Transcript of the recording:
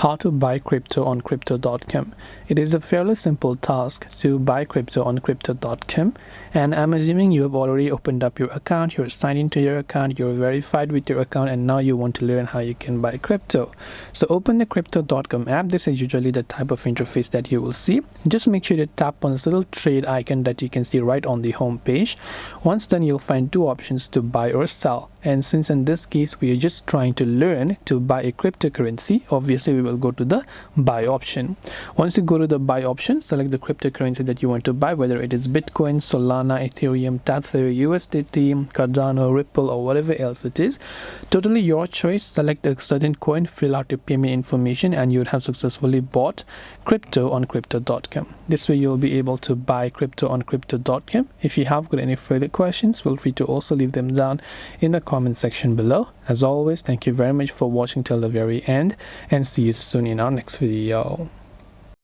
how to buy crypto on crypto.com. It is a fairly simple task to buy crypto on crypto.com, and I'm assuming you have already opened up your account, you're signed into your account, you're verified with your account, and now you want to learn how you can buy crypto. So open the crypto.com app. This is usually the type of interface that you will see. Just make sure to tap on this little trade icon that you can see right on the home page. Once done, you'll find two options to buy or sell. And since in this case we are just trying to learn to buy a cryptocurrency, obviously we will go to the buy option. Once you go to the buy option, select the cryptocurrency that you want to buy, whether it is Bitcoin, Solana, Ethereum, Tether, USDT, Cardano, Ripple, or whatever else it is. Totally your choice. Select a certain coin, fill out your payment information, and you would have successfully bought crypto on crypto.com. This way you'll be able to buy crypto on crypto.com. If you have got any further questions, feel free to also leave them down in the comment section below. As always, thank you very much for watching till the very end, and see you soon in our next video.